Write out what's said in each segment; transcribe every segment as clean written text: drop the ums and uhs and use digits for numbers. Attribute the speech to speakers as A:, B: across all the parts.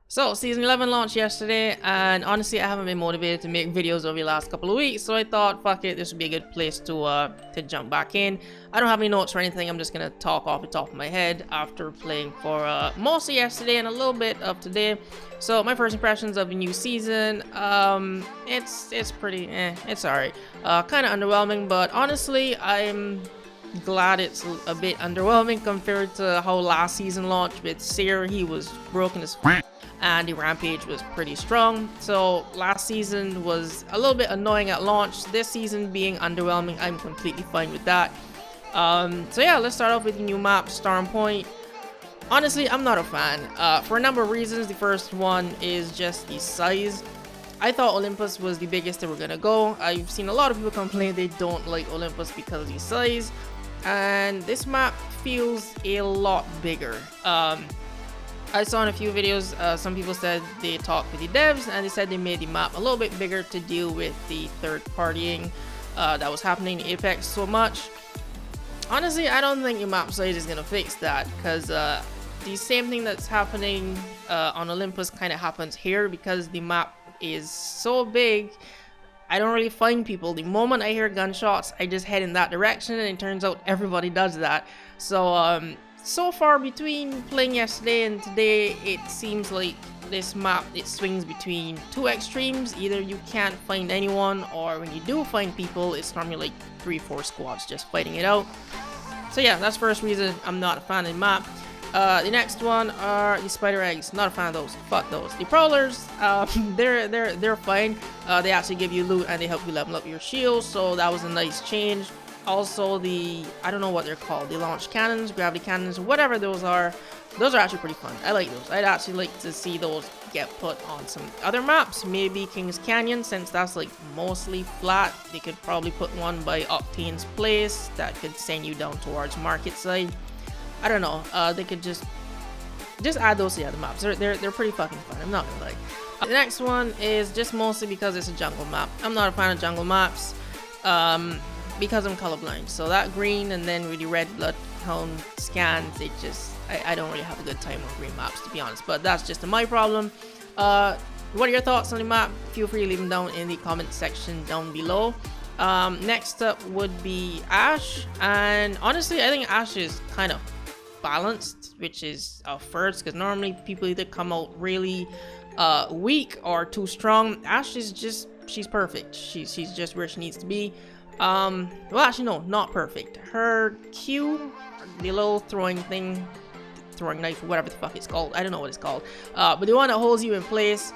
A: So, Season 11 launched yesterday, and honestly, I haven't been motivated to make videos over the last couple of weeks, so I thought, fuck it, this would be a good place to jump back in. I don't have any notes or anything, I'm just gonna talk off the top of my head after playing for most of yesterday and a little bit of today. So, my first impressions of the new season, it's pretty, it's alright. Kind of underwhelming, but honestly, I'm glad it's a bit underwhelming compared to how last season launched with Seer. He was broken as f, and the rampage was pretty strong. So last season was a little bit annoying at launch. This season being underwhelming, I'm completely fine with that. So yeah, let's start off with the new map, Storm Point. Honestly, I'm not a fan for a number of reasons. The first one is just the size. I thought Olympus was the biggest they were gonna go. I've seen a lot of people complain they don't like Olympus because of the size, and this map feels a lot bigger. I saw in a few videos, some people said they talked with the devs and they said they made the map a little bit bigger to deal with the third partying that was happening in Apex so much. Honestly, I don't think the map size is gonna fix that, because the same thing that's happening on Olympus kind of happens here, because the map is so big. I don't really find people. The moment I hear gunshots, I just head in that direction, and it turns out everybody does that. So so far between playing yesterday and today, it seems like this map, it swings between two extremes. Either you can't find anyone, or when you do find people, it's normally like 3-4 squads just fighting it out. So yeah, that's the first reason I'm not a fan of the map. The next one are the spider eggs. Not a fan of those. Fuck those. The prowlers, they're fine. They actually give you loot and they help you level up your shield, so that was a nice change. Also, I don't know what they're called, the launch cannons, gravity cannons, whatever those are actually pretty fun. I like those. I'd actually like to see those get put on some other maps, maybe Kings Canyon, since that's like mostly flat. They could probably put one by Octane's Place that could send you down towards Market Side. I don't know, they could just add those to the other maps. They're pretty fucking fun, I'm not gonna lie. The next one is just mostly because it's a jungle map. I'm not a fan of jungle maps, because I'm colorblind. So that green and then with the red bloodhound scans, it just, I don't really have a good time on green maps, to be honest. But that's just my problem. What are your thoughts on the map? Feel free to leave them down in the comment section down below. Next up would be Ash, and honestly, I think Ash is kind of balanced, which is a first, because normally people either come out really weak or too strong. Ash is just, she's perfect. She's just where she needs to be. Well, actually no, not perfect. Her Q, the little throwing thing, throwing knife, whatever the fuck it's called, I don't know what it's called, but the one that holds you in place,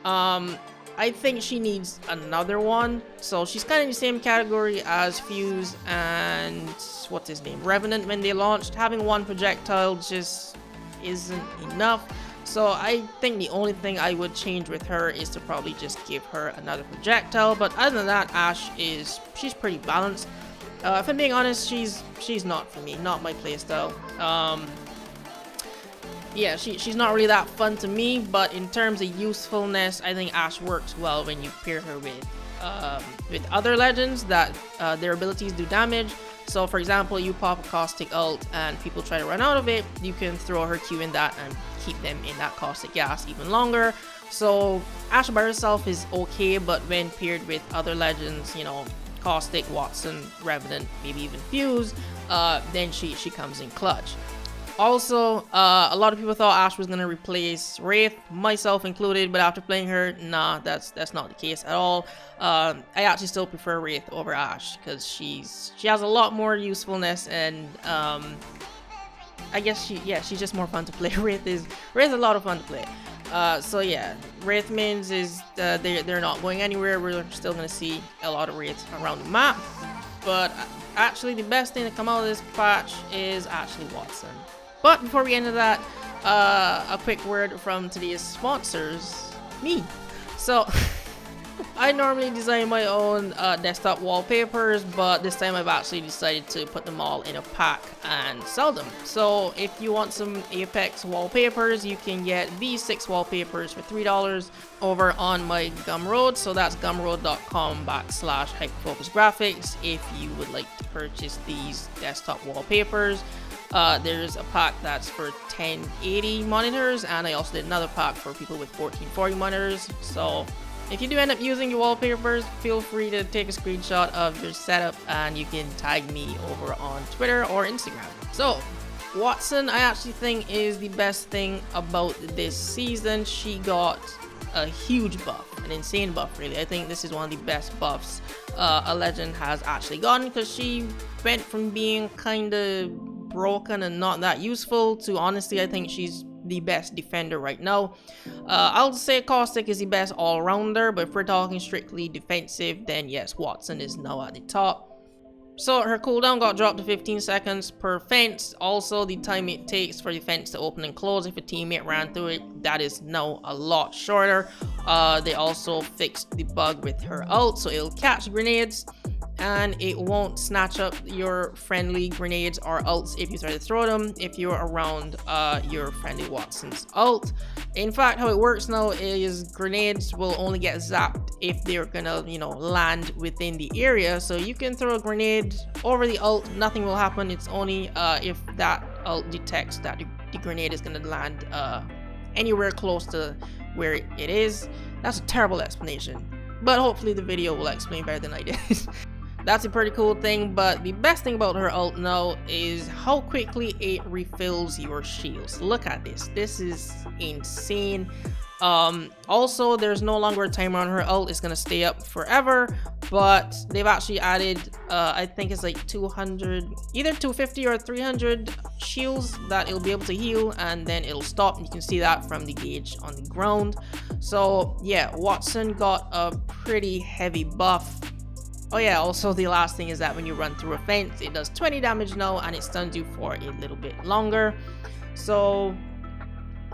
A: I think she needs another one. So she's kind of in the same category as Fuse and what's his name, Revenant, when they launched. Having one projectile just isn't enough. So I think the only thing I would change with her is to probably just give her another projectile. But other than that, Ash she's pretty balanced. If I'm being honest, she's not for me, not my playstyle. Yeah, she's not really that fun to me, but in terms of usefulness, I think Ash works well when you pair her with other legends that their abilities do damage. So for example, you pop a caustic ult and people try to run out of it, you can throw her Q in that and keep them in that caustic gas even longer. So Ash by herself is okay, but when paired with other legends, you know, Caustic, Wattson, Revenant, maybe even Fuse, then she comes in clutch. Also, a lot of people thought Ash was going to replace Wraith, myself included, but after playing her, nah, that's not the case at all. I actually still prefer Wraith over Ash, because she has a lot more usefulness, and I guess she's just more fun to play. Wraith is a lot of fun to play. So yeah, Wraith mains is, they're not going anywhere. We're still going to see a lot of Wraiths around the map, but actually the best thing to come out of this patch is actually Wattson. But before we get into that, a quick word from today's sponsors, me. So, I normally design my own desktop wallpapers, but this time I've actually decided to put them all in a pack and sell them. So, if you want some Apex wallpapers, you can get these 6 wallpapers for $3 over on my Gumroad. So that's gumroad.com/hyperfocusgraphics if you would like to purchase these desktop wallpapers. There's a pack that's for 1080 monitors, and I also did another pack for people with 1440 monitors. So if you do end up using your wallpapers, feel free to take a screenshot of your setup and you can tag me over on Twitter or Instagram. So Wattson, I actually think, is the best thing about this season. She got a huge buff, an insane buff really. I think this is one of the best buffs a legend has actually gotten, because she went from being kind of broken and not that useful to, honestly, I think she's the best defender right now. I'll say Caustic is the best all-rounder, but if we're talking strictly defensive, then yes, Wattson is now at the top. So her cooldown got dropped to 15 seconds per fence. Also, the time it takes for the fence to open and close if a teammate ran through it, that is now a lot shorter. They also fixed the bug with her ult, so it'll catch grenades and it won't snatch up your friendly grenades or ults if you try to throw them if you're around your friendly Wattson's ult. In fact, how it works now is grenades will only get zapped if they're gonna, you know, land within the area. So you can throw a grenade over the ult, nothing will happen. It's only if that ult detects that the grenade is gonna land anywhere close to where it is. That's a terrible explanation, but hopefully the video will explain better than I did. That's a pretty cool thing, but the best thing about her ult now is how quickly it refills your shields. Look at this. This is insane. Also, there's no longer a timer on her ult. It's gonna stay up forever, but they've actually added I think it's like 200, either 250 or 300 shields that it'll be able to heal, and then it'll stop. You can see that from the gauge on the ground. So yeah, Wattson got a pretty heavy buff. Oh yeah, also the last thing is that when you run through a fence, it does 20 damage now and it stuns you for a little bit longer. So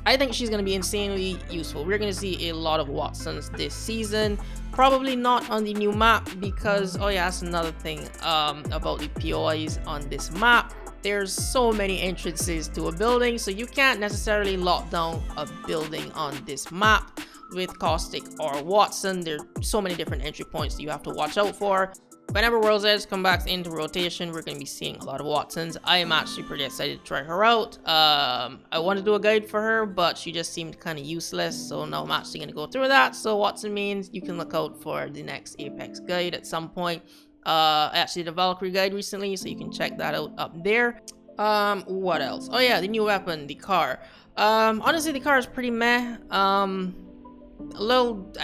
A: I think she's going to be insanely useful. We're going to see a lot of Wattsons this season. Probably not on the new map because, oh yeah, that's another thing about the POIs on this map. There's so many entrances to a building, so you can't necessarily lock down a building on this map with Caustic or Wattson. There's so many different entry points that you have to watch out for. Whenever World's Edge comes back into rotation, we're going to be seeing a lot of Wattsons. I am actually pretty excited to try her out. I want to do a guide for her, but she just seemed kind of useless, so now I'm actually going to go through that. So Wattson means you can look out for the next Apex guide at some point. I actually did a Valkyrie guide recently, so you can check that out up there. What else? Oh yeah, the new weapon, the car. Honestly, the car is pretty meh. I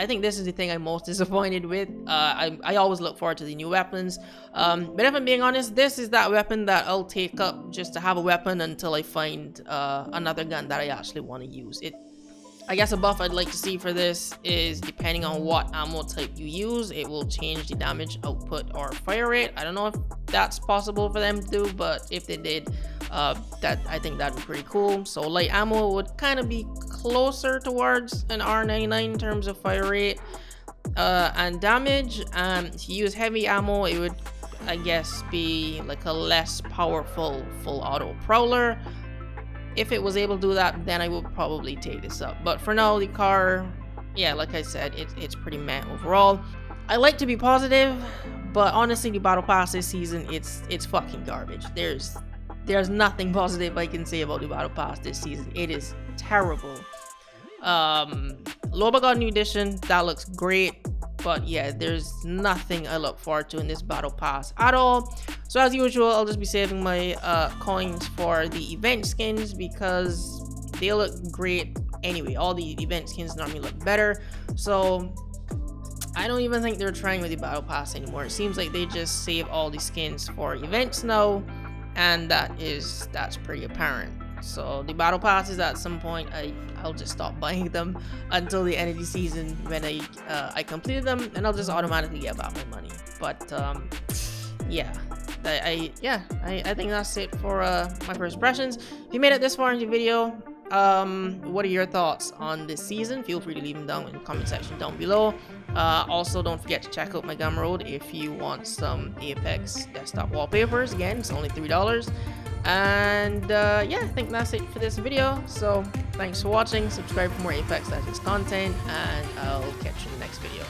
A: think this is the thing I'm most disappointed with. I always look forward to the new weapons, but if I'm being honest, this is that weapon that I'll take up just to have a weapon until I find another gun that I actually want to use. I guess a buff I'd like to see for this is, depending on what ammo type you use, it will change the damage output or fire rate. I don't know if that's possible for them to do, but if they did, I think that'd be pretty cool. So light ammo would kind of be closer towards an R99 in terms of fire rate and damage. If you use heavy ammo, it would, I guess, be like a less powerful full auto prowler. If it was able to do that, then I would probably take this up. But for now, the car, yeah, like I said, it's pretty meh overall. I like to be positive, but honestly, the battle pass this season, it's fucking garbage. There's nothing positive I can say about the battle pass this season. It is terrible. Loba got a new edition, that looks great, but yeah, there's nothing I look forward to in this battle pass at all. So as usual, I'll just be saving my coins for the event skins because they look great anyway. All the event skins normally look better, so I don't even think they're trying with the battle pass anymore. It seems like they just save all the skins for events now, and that's pretty apparent. So the battle passes, at some point I'll just stop buying them until the end of the season when I completed them, and I'll just automatically get back my money. But yeah, I think that's it for my first impressions. If you made it this far in the video, what are your thoughts on this season? Feel free to leave them down in the comment section down below. Also, don't forget to check out my Gumroad if you want some Apex desktop wallpapers. Again, it's only $3. And yeah, I think that's it for this video. So thanks for watching. Subscribe for more Apex Legends content, and I'll catch you in the next video.